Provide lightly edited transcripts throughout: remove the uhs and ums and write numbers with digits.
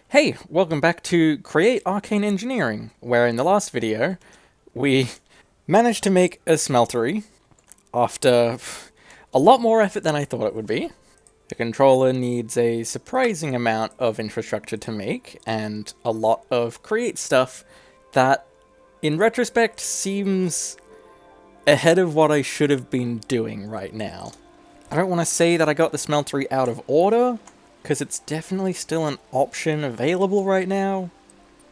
Hey, welcome back to Create Arcane Engineering, where in the last video, we managed to make a smeltery after a lot more effort than I thought it would be. The controller needs a surprising amount of infrastructure to make, and a lot of create stuff that, in retrospect, seems ahead of what I should have been doing right now. I don't want to say that I got the smeltery out of order, because it's definitely still an option available right now,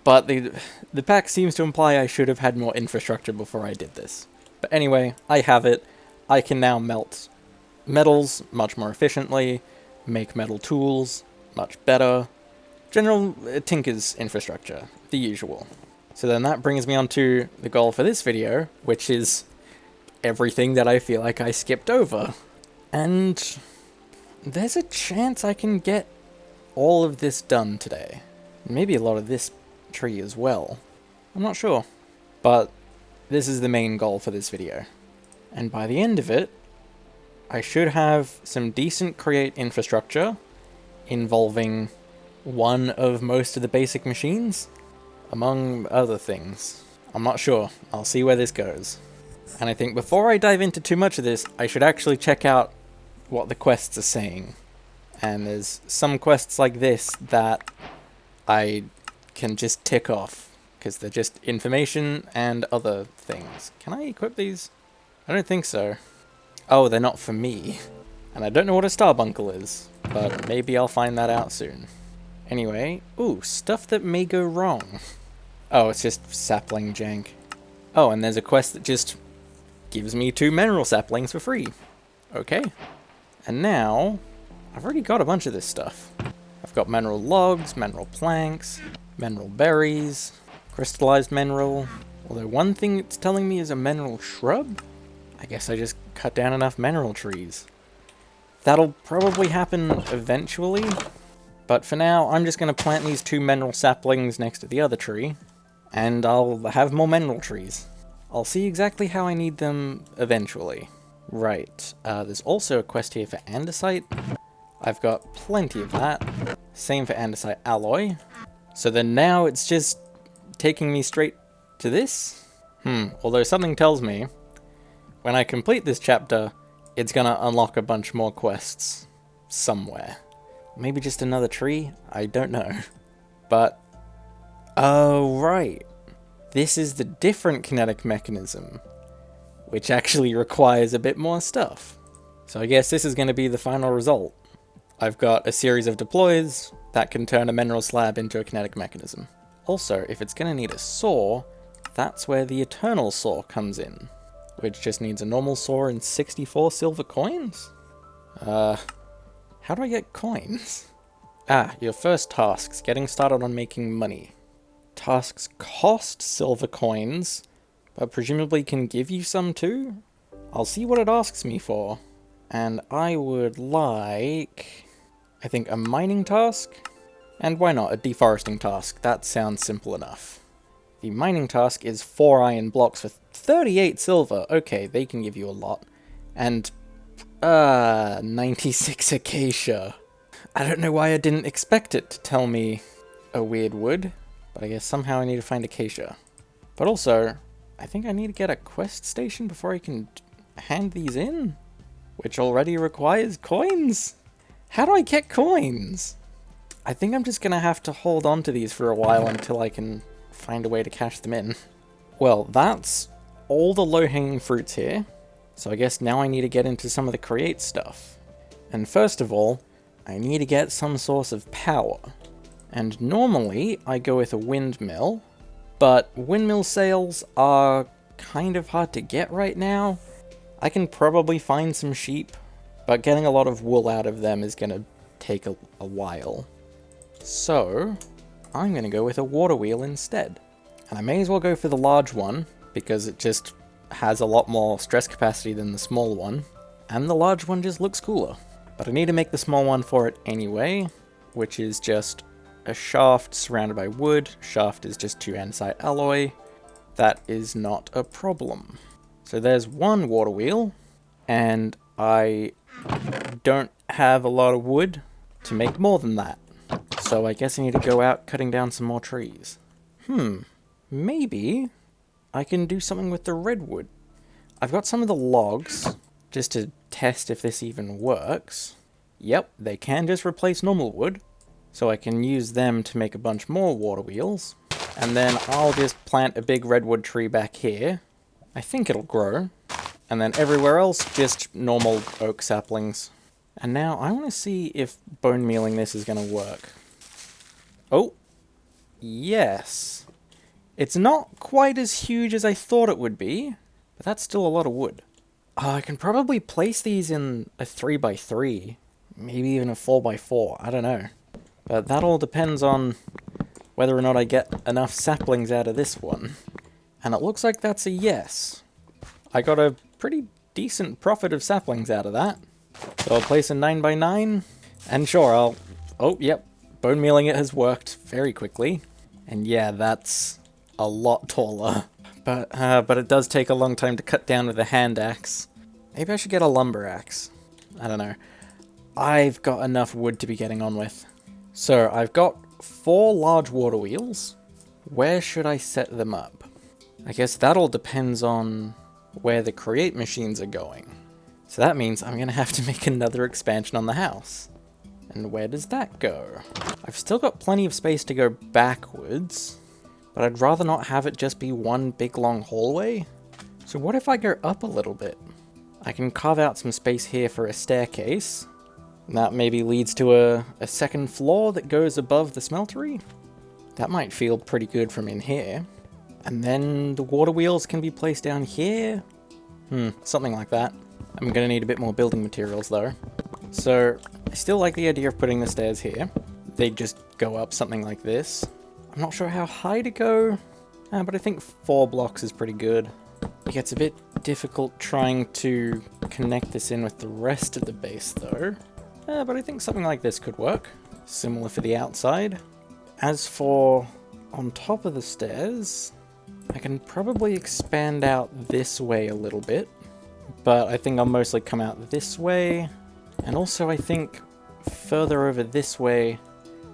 but the pack seems to imply I should have had more infrastructure before I did this. But anyway, I have it. I can now melt metals much more efficiently, make metal tools much better. General Tinker's infrastructure, the usual. So then that brings me on to the goal for this video, which is everything that I feel like I skipped over. And there's a chance I can get all of this done today. Maybe a lot of this tree as well. I'm not sure. But this is the main goal for this video. And by the end of it, I should have some decent create infrastructure involving one of most of the basic machines, among other things. I'm not sure. I'll see where this goes. And I think before I dive into too much of this, I should actually check out what the quests are saying. And there's some quests like this that I can just tick off, because they're just information and other things. Can I equip these? I don't think so. Oh, they're not for me. And I don't know what a starbuncle is, but maybe I'll find that out soon. Anyway, ooh, stuff that may go wrong. Oh, it's just sapling jank. Oh, and there's a quest that just gives me 2 mineral saplings for free. Okay. And now, I've already got a bunch of this stuff. I've got mineral logs, mineral planks, mineral berries, crystallized mineral. Although one thing it's telling me is a mineral shrub? I guess I just cut down enough mineral trees. That'll probably happen eventually, but for now I'm just going to plant these 2 mineral saplings next to the other tree, and I'll have more mineral trees. I'll see exactly how I need them eventually. Right, there's also a quest here for andesite. I've got plenty of that. Same for andesite alloy. So then now it's just taking me straight to this? Although something tells me, when I complete this chapter, it's gonna unlock a bunch more quests. Somewhere. Maybe just another tree? I don't know. But, oh right. This is the different kinetic mechanism, which actually requires a bit more stuff. So I guess this is going to be the final result. I've got a series of deploys that can turn a mineral slab into a kinetic mechanism. Also, if it's going to need a saw, that's where the eternal saw comes in, which just needs a normal saw and 64 silver coins? How do I get coins? Ah, your first tasks, getting started on making money. Tasks cost silver coins, but presumably can give you some too? I'll see what it asks me for. And I would like, I think, a mining task? And why not, a deforesting task? That sounds simple enough. The mining task is 4 iron blocks for 38 silver. Okay, they can give you a lot. And, 96 acacia. I don't know why I didn't expect it to tell me a weird wood, but I guess somehow I need to find acacia. But also, I think I need to get a quest station before I can hand these in, which already requires coins. How do I get coins? I think I'm just gonna have to hold on to these for a while until I can find a way to cash them in. Well, that's all the low-hanging fruits here. So I guess now I need to get into some of the create stuff. And first of all, I need to get some source of power. And normally I go with a windmill, but windmill sails are kind of hard to get right now. I can probably find some sheep, but getting a lot of wool out of them is going to take a while. So, I'm going to go with a water wheel instead. And I may as well go for the large one, because it just has a lot more stress capacity than the small one. And the large one just looks cooler. But I need to make the small one for it anyway, which is just a shaft surrounded by wood. Shaft is just 2 andesite alloy. That is not a problem. So there's one water wheel, and I don't have a lot of wood to make more than that. So I guess I need to go out cutting down some more trees. Maybe I can do something with the redwood. I've got some of the logs, just to test if this even works. Yep, they can just replace normal wood, so I can use them to make a bunch more water wheels. And then I'll just plant a big redwood tree back here. I think it'll grow. And then everywhere else, just normal oak saplings. And now I want to see if bone mealing this is going to work. Oh, yes. It's not quite as huge as I thought it would be, but that's still a lot of wood. I can probably place these in a 3x3, maybe even a 4x4, I don't know. But that all depends on whether or not I get enough saplings out of this one. And it looks like that's a yes. I got a pretty decent profit of saplings out of that. So I'll place a 9x9, and sure, oh, yep, bone mealing it has worked very quickly. And yeah, that's a lot taller. But it does take a long time to cut down with a hand axe. Maybe I should get a lumber axe. I don't know. I've got enough wood to be getting on with. So I've got 4 large water wheels. Where should I set them up? I guess that all depends on where the create machines are going. So that means I'm going to have to make another expansion on the house. And where does that go? I've still got plenty of space to go backwards, but I'd rather not have it just be one big long hallway. So what if I go up a little bit? I can carve out some space here for a staircase. And that maybe leads to a second floor that goes above the smeltery. That might feel pretty good from in here. And then the water wheels can be placed down here. Something like that. I'm gonna need a bit more building materials though. So I still like the idea of putting the stairs here. They just go up something like this. I'm not sure how high to go, but I think 4 blocks is pretty good. It gets a bit difficult trying to connect this in with the rest of the base though. But I think something like this could work. Similar for the outside. As for on top of the stairs, I can probably expand out this way a little bit. But I think I'll mostly come out this way. And also I think further over this way,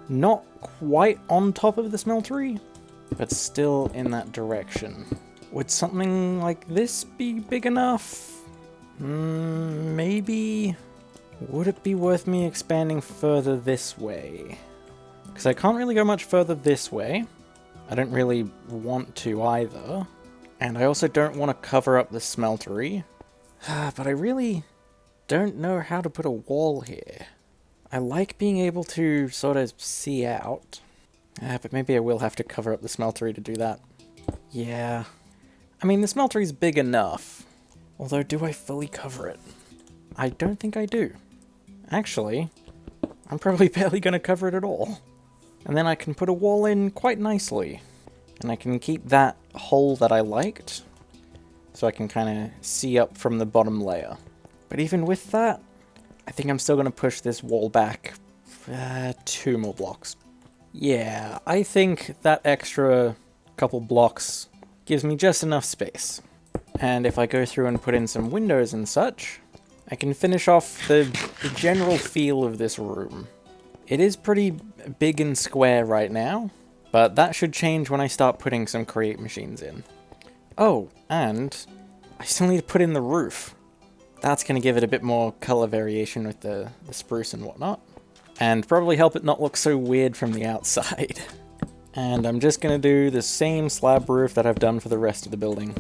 not quite on top of the smeltery, but still in that direction. Would something like this be big enough? Maybe. Would it be worth me expanding further this way? Because I can't really go much further this way. I don't really want to either. And I also don't want to cover up the smeltery. But I really don't know how to put a wall here. I like being able to sort of see out. But maybe I will have to cover up the smeltery to do that. Yeah. I mean, the smeltery's big enough. Although, do I fully cover it? I don't think I do. Actually, I'm probably barely going to cover it at all. And then I can put a wall in quite nicely. And I can keep that hole that I liked, so I can kind of see up from the bottom layer. But even with that, I think I'm still going to push this wall back 2 more blocks. Yeah, I think that extra couple blocks gives me just enough space. And if I go through and put in some windows and such, I can finish off the general feel of this room. It is pretty big and square right now, but that should change when I start putting some create machines in. Oh, and I still need to put in the roof. That's going to give it a bit more color variation with the spruce and whatnot. And probably help it not look so weird from the outside. And I'm just going to do the same slab roof that I've done for the rest of the building.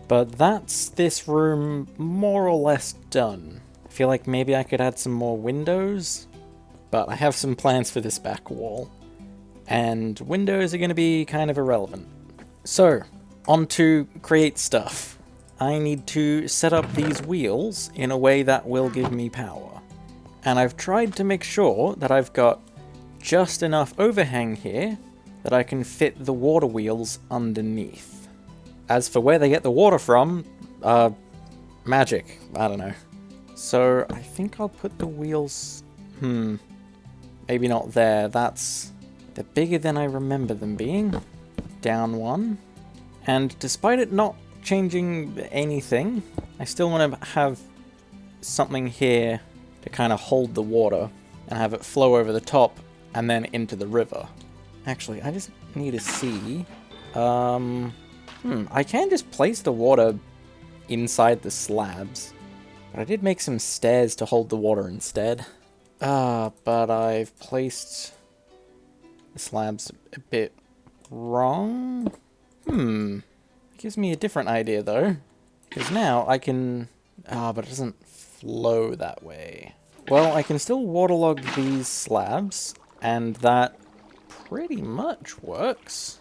But that's this room more or less done. I feel like maybe I could add some more windows, but I have some plans for this back wall. And windows are going to be kind of irrelevant. So, on to create stuff. I need to set up these wheels in a way that will give me power. And I've tried to make sure that I've got just enough overhang here that I can fit the water wheels underneath. As for where they get the water from, magic. I don't know. So I think I'll put the wheels... maybe not there. They're bigger than I remember them being. Down 1. And despite it not changing anything, I still want to have something here to kind of hold the water and have it flow over the top and then into the river. Actually, I just need to see. I can just place the water inside the slabs. But I did make some stairs to hold the water instead. But I've placed the slabs a bit wrong. It gives me a different idea though. Because now I can... but it doesn't flow that way. Well, I can still waterlog these slabs, and that pretty much works.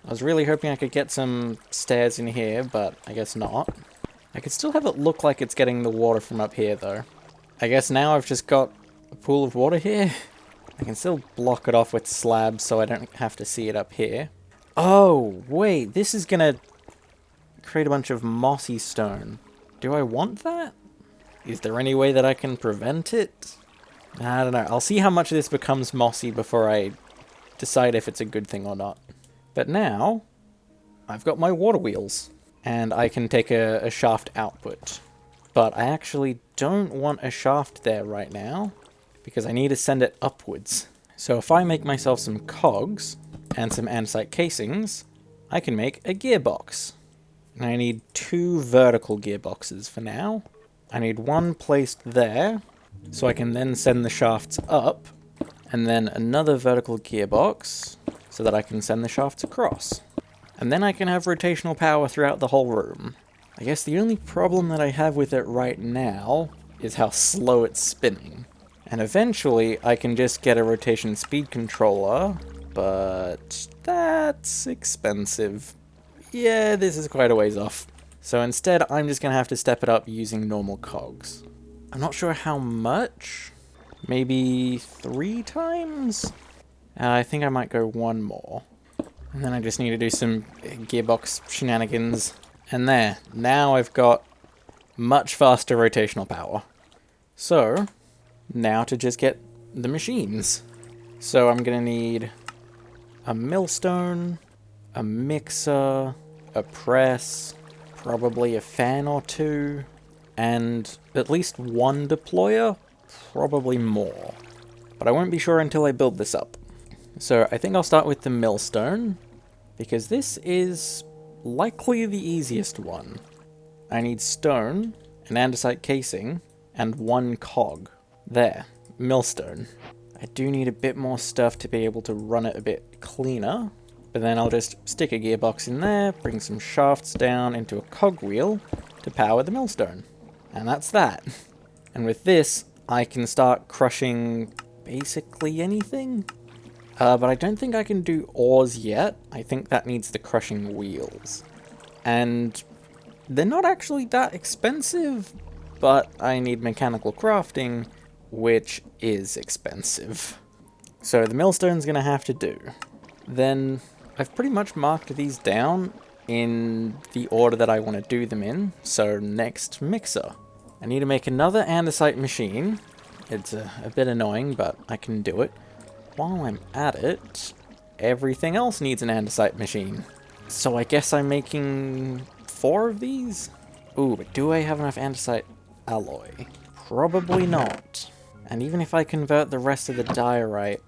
I was really hoping I could get some stairs in here, but I guess not. I could still have it look like it's getting the water from up here, though. I guess now I've just got a pool of water here. I can still block it off with slabs so I don't have to see it up here. Oh, wait, this is gonna create a bunch of mossy stone. Do I want that? Is there any way that I can prevent it? I don't know. I'll see how much of this becomes mossy before I decide if it's a good thing or not. But now, I've got my water wheels, and I can take a shaft output. But I actually don't want a shaft there right now, because I need to send it upwards. So if I make myself some cogs, and some andesite casings, I can make a gearbox. And I need 2 vertical gearboxes for now. I need one placed there, so I can then send the shafts up, and then another vertical gearbox, so that I can send the shafts across. And then I can have rotational power throughout the whole room. I guess the only problem that I have with it right now is how slow it's spinning. And eventually I can just get a rotation speed controller, but that's expensive. Yeah, this is quite a ways off. So instead, I'm just going to have to step it up using normal cogs. I'm not sure how much. Maybe 3 times? I think I might go 1 more. And then I just need to do some gearbox shenanigans. And there. Now I've got much faster rotational power. So, now to just get the machines. So I'm going to need a millstone, a mixer, a press, probably a fan or 2, and at least 1 deployer, probably more. But I won't be sure until I build this up. So I think I'll start with the millstone, because this is likely the easiest one. I need stone, an andesite casing, and 1 cog. There, millstone. I do need a bit more stuff to be able to run it a bit cleaner. But then I'll just stick a gearbox in there, bring some shafts down into a cogwheel to power the millstone. And that's that. And with this, I can start crushing basically anything. But I don't think I can do ores yet. I think that needs the crushing wheels. And they're not actually that expensive, but I need mechanical crafting, which is expensive. So the millstone's gonna have to do. Then I've pretty much marked these down in the order that I want to do them in. So next, mixer. I need to make another andesite machine. It's a bit annoying, but I can do it. While I'm at it, everything else needs an andesite machine. So I guess I'm making 4 of these? Ooh, but do I have enough andesite alloy? Probably not. And even if I convert the rest of the diorite,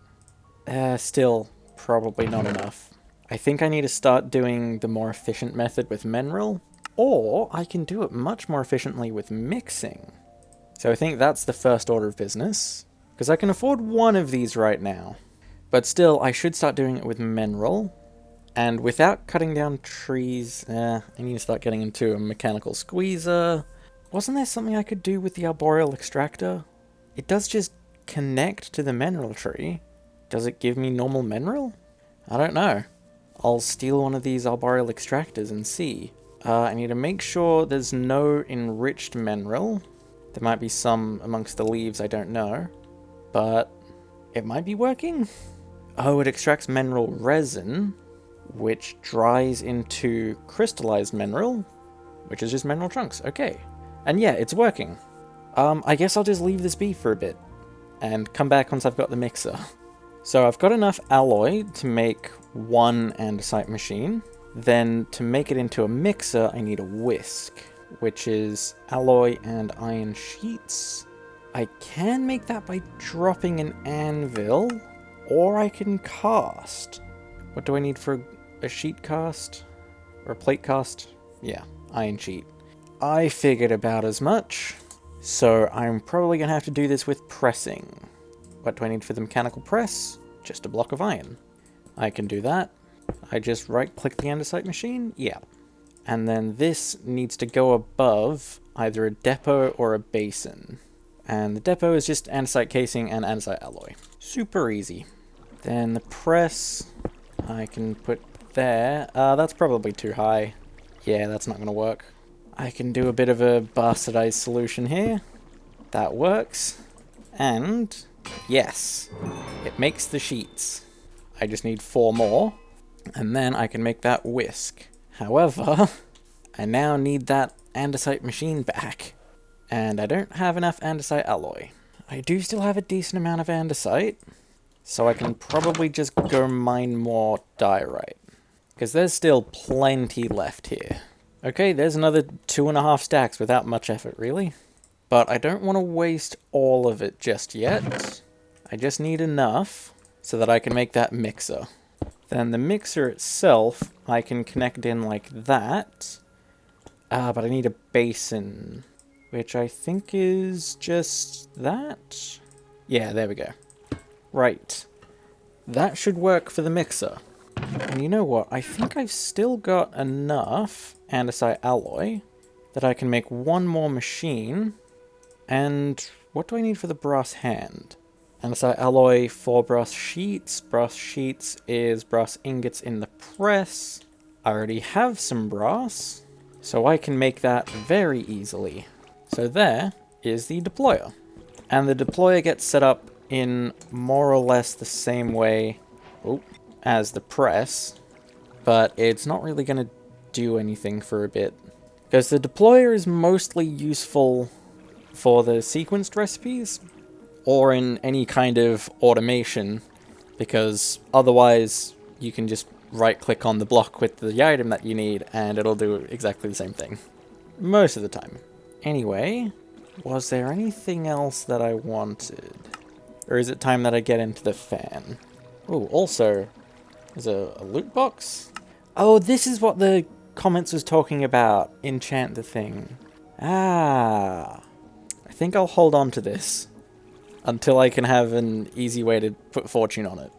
still probably not enough. I think I need to start doing the more efficient method with mineral, or I can do it much more efficiently with mixing. So I think that's the first order of business, because I can afford 1 of these right now. But still, I should start doing it with mineral, and without cutting down trees, I need to start getting into a mechanical squeezer. Wasn't there something I could do with the arboreal extractor? It does just connect to the mineral tree. Does it give me normal mineral? I don't know. I'll steal one of these arboreal extractors and see. I need to make sure there's no enriched mineral. There might be some amongst the leaves, I don't know. But it might be working. Oh, it extracts mineral resin, which dries into crystallized mineral, which is just mineral chunks. Okay. And yeah, it's working. I guess I'll just leave this be for a bit and come back once I've got the mixer. So I've got enough alloy to make 1 andesite machine. Then to make it into a mixer, I need a whisk, which is alloy and iron sheets. I can make that by dropping an anvil, Or I can cast. What do I need for a sheet cast? Or a plate cast? Yeah, iron sheet. I figured about as much. So I'm probably going to have to do this with pressing. What do I need for the mechanical press? Just a block of iron. I can do that. I just right-click the andesite machine? Yeah. And then this needs to go above either a depot or a basin. And the depot is just andesite casing and andesite alloy. Super easy. Then the press, I can put there. That's probably too high. Yeah, that's not going to work. I can do a bit of a bastardized solution here. That works. And yes, it makes the sheets. I just need 4 more. And then I can make that whisk. However, I now need that andesite machine back. And I don't have enough andesite alloy. I do still have a decent amount of andesite. So I can probably just go mine more diorite. Because there's still plenty left here. Okay, there's another 2.5 stacks without much effort, really. But I don't want to waste all of it just yet. I just need enough so that I can make that mixer. Then the mixer itself, I can connect in like that. But I need a basin, which I think is just that. Yeah, there we go. Right. That should work for the mixer. And you know what? I think I've still got enough andesite alloy that I can make 1 more machine. And what do I need for the brass hand? Andesite alloy, 4 brass sheets. Brass sheets is brass ingots in the press. I already have some brass, so I can make that very easily. So there is the deployer. And the deployer gets set up in more or less the same way as the press, but it's not really going to do anything for a bit. Because the deployer is mostly useful for the sequenced recipes, or in any kind of automation, because otherwise you can just right-click on the block with the item that you need, and it'll do exactly the same thing. Most of the time. Anyway, was there anything else that I wanted? Or is it time that I get into the fan? Oh, also, there's a loot box? Oh, this is what the comments was talking about. Enchant the thing. Ah. I think I'll hold on to this until I can have an easy way to put fortune on it.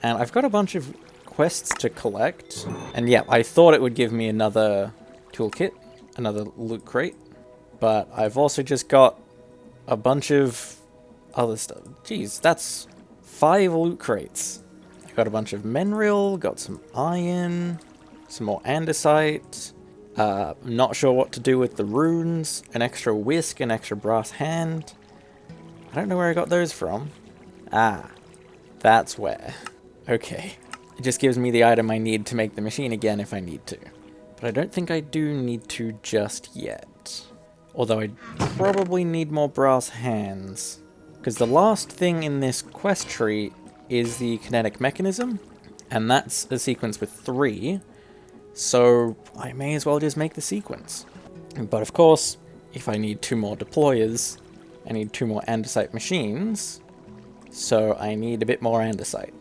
And I've got a bunch of quests to collect. And yeah, I thought it would give me another toolkit, another loot crate. But I've also just got a bunch of other stuff. Jeez, that's 5 loot crates. I got a bunch of mineral, got some iron, some more andesite. Not sure what to do with the runes, an extra whisk, an extra brass hand. I don't know where I got those from. Ah, that's where. Okay. It just gives me the item I need to make the machine again if I need to. But I don't think I do need to just yet. Although I probably need more brass hands. Because the last thing in this quest tree is the kinetic mechanism. And that's a sequence with 3. So I may as well just make the sequence. But of course, if I need 2 more deployers, I need 2 more andesite machines. So I need a bit more andesite.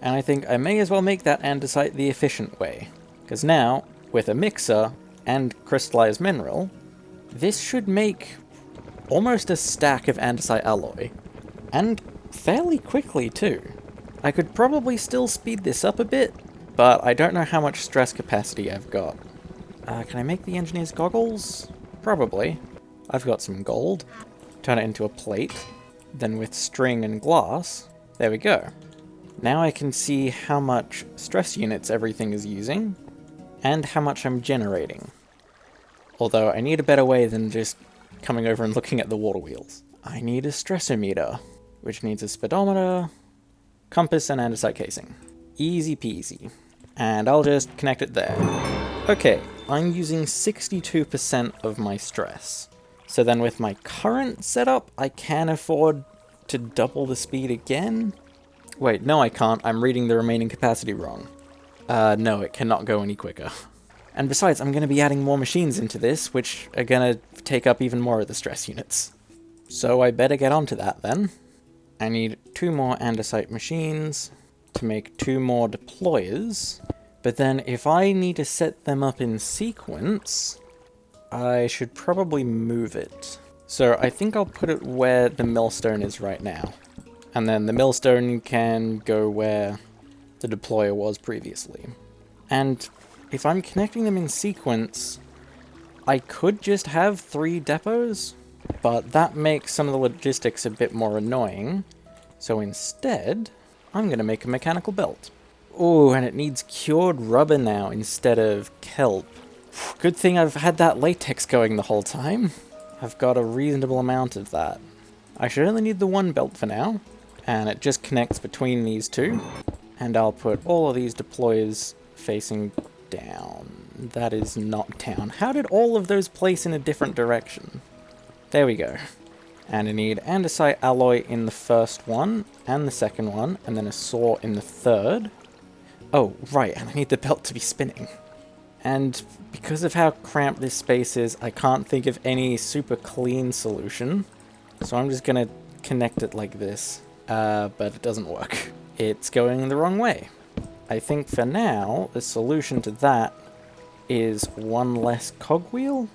And I think I may as well make that andesite the efficient way. Because now, with a mixer and crystallized mineral, this should make almost a stack of andesite alloy. And fairly quickly too. I could probably still speed this up a bit, but I don't know how much stress capacity I've got. Can I make the engineer's goggles? Probably. I've got some gold. Turn it into a plate. Then with string and glass, there we go. Now I can see how much stress units everything is using, and how much I'm generating. Although I need a better way than just coming over and looking at the water wheels. I need a stressometer, which needs a speedometer, compass, and andesite casing. Easy peasy. And I'll just connect it there. Okay, I'm using 62% of my stress. So then with my current setup, I can afford to double the speed again? Wait, no I can't. I'm reading the remaining capacity wrong. No, it cannot go any quicker. And besides, I'm going to be adding more machines into this, which are going to take up even more of the stress units. So I better get onto that then. I need 2 more andesite machines to make 2 more deployers. But then if I need to set them up in sequence, I should probably move it. So I think I'll put it where the millstone is right now. And then the millstone can go where the deployer was previously. And if I'm connecting them in sequence, I could just have 3 depots, but that makes some of the logistics a bit more annoying. So instead, I'm going to make a mechanical belt. Oh, and it needs cured rubber now instead of kelp. Good thing I've had that latex going the whole time. I've got a reasonable amount of that. I should only need the 1 belt for now, and it just connects between these 2. And I'll put all of these deployers facing down. That is not down. How did all of those place in a different direction? There we go. And I need andesite alloy in the first one, and the second one, and then a saw in the third. Oh, right, and I need the belt to be spinning. And because of how cramped this space is, I can't think of any super clean solution. So I'm just gonna connect it like this, but it doesn't work. It's going the wrong way. I think for now, the solution to that is 1 less cogwheel?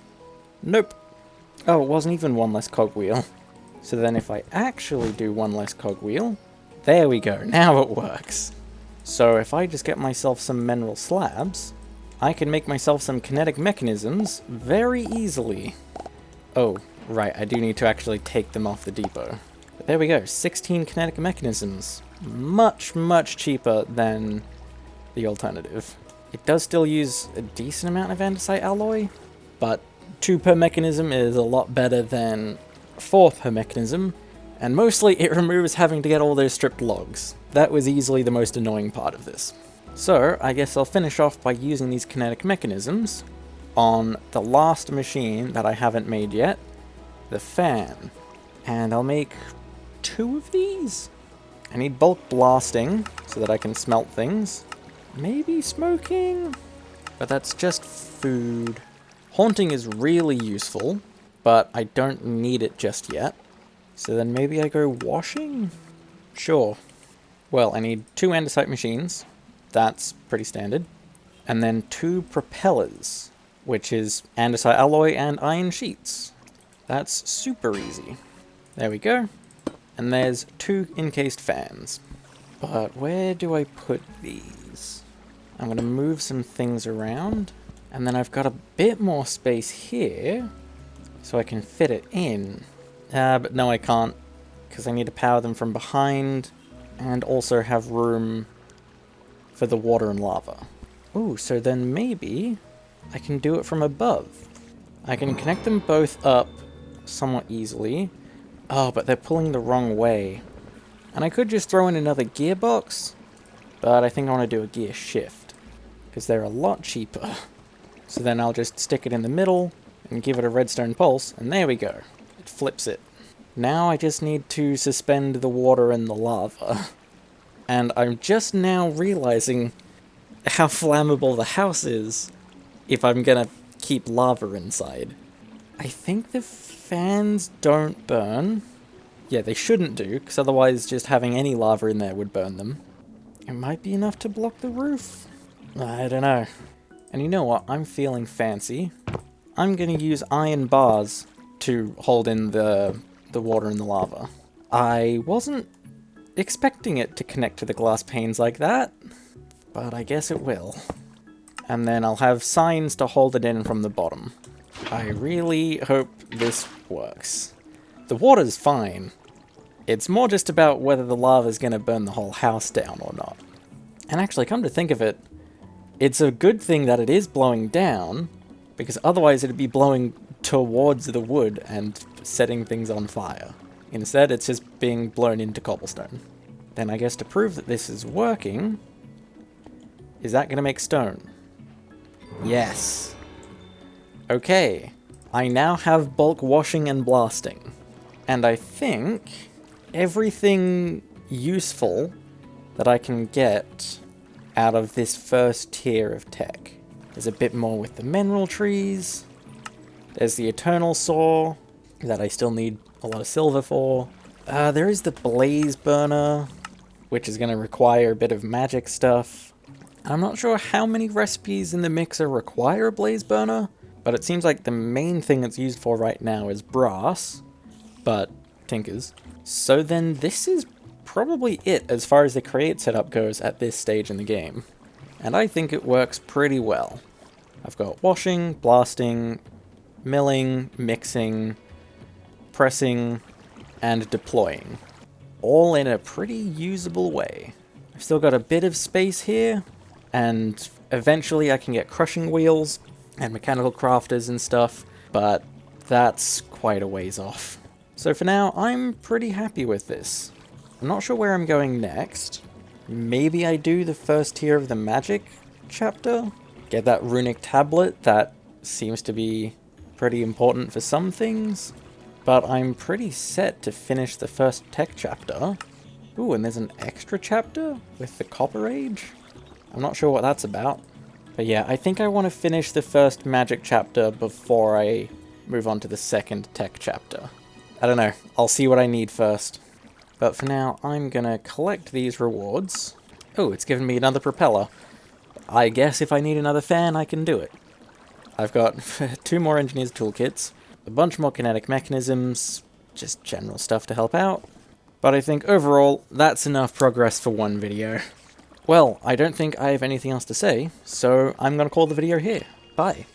Nope. Oh, it wasn't even 1 less cogwheel. So then if I actually do 1 less cogwheel, there we go, now it works. So if I just get myself some mineral slabs, I can make myself some kinetic mechanisms very easily. Oh, right, I do need to actually take them off the depot. But there we go, 16 kinetic mechanisms. Much, much cheaper than the alternative. It does still use a decent amount of andesite alloy, but 2 per mechanism is a lot better than 4 per mechanism, and mostly it removes having to get all those stripped logs. That was easily the most annoying part of this. So, I guess I'll finish off by using these kinetic mechanisms on the last machine that I haven't made yet, the fan. And I'll make 2 of these? I need bulk blasting so that I can smelt things. Maybe smoking? But that's just food. Haunting is really useful, but I don't need it just yet. So then maybe I go washing? Sure. Well, I need 2 andesite machines. That's pretty standard. And then 2 propellers, which is andesite alloy and iron sheets. That's super easy. There we go. And there's 2 encased fans. But where do I put these? I'm going to move some things around. And then I've got a bit more space here, so I can fit it in. But no, I can't, because I need to power them from behind, and also have room for the water and lava. Ooh, so then maybe I can do it from above. I can connect them both up somewhat easily. Oh, but they're pulling the wrong way. And I could just throw in another gearbox, but I think I want to do a gear shift, because they're a lot cheaper. So then I'll just stick it in the middle and give it a redstone pulse, and there we go. It flips it. Now I just need to suspend the water and the lava. And I'm just now realizing how flammable the house is if I'm gonna keep lava inside. I think the fans don't burn. Yeah, they shouldn't do, because otherwise just having any lava in there would burn them. It might be enough to block the roof. I don't know. And you know what? I'm feeling fancy. I'm gonna use iron bars to hold in the water and the lava. I wasn't expecting it to connect to the glass panes like that, but I guess it will. And then I'll have signs to hold it in from the bottom. I really hope this works. The water's fine. It's more just about whether the lava's gonna burn the whole house down or not. And actually, come to think of it, it's a good thing that it is blowing down, because otherwise it'd be blowing towards the wood and setting things on fire. Instead, it's just being blown into cobblestone. Then I guess to prove that this is working, is that going to make stone? Yes. Okay, I now have bulk washing and blasting. And I think everything useful that I can get out of this first tier of tech. There's a bit more with the mineral trees. There's the eternal saw that I still need a lot of silver for. There is the blaze burner, which is going to require a bit of magic stuff. I'm not sure how many recipes in the mixer require a blaze burner, but it seems like the main thing it's used for right now is brass, but tinkers. So then this is probably it as far as the create setup goes at this stage in the game. And I think it works pretty well. I've got washing, blasting, milling, mixing, pressing, and deploying, all in a pretty usable way. I've still got a bit of space here, and eventually I can get crushing wheels and mechanical crafters and stuff, but that's quite a ways off. So for now, I'm pretty happy with this. I'm not sure where I'm going next. Maybe I do the first tier of the magic chapter? Get that runic tablet that seems to be pretty important for some things, but I'm pretty set to finish the first tech chapter. Ooh, and there's an extra chapter with the Copper Age? I'm not sure what that's about. But yeah, I think I want to finish the first magic chapter before I move on to the second tech chapter. I don't know, I'll see what I need first. But for now, I'm gonna collect these rewards. Oh, it's given me another propeller. I guess if I need another fan, I can do it. I've got 2 more engineer's toolkits, a bunch more kinetic mechanisms, just general stuff to help out. But I think overall, that's enough progress for one video. Well, I don't think I have anything else to say, so I'm gonna call the video here. Bye.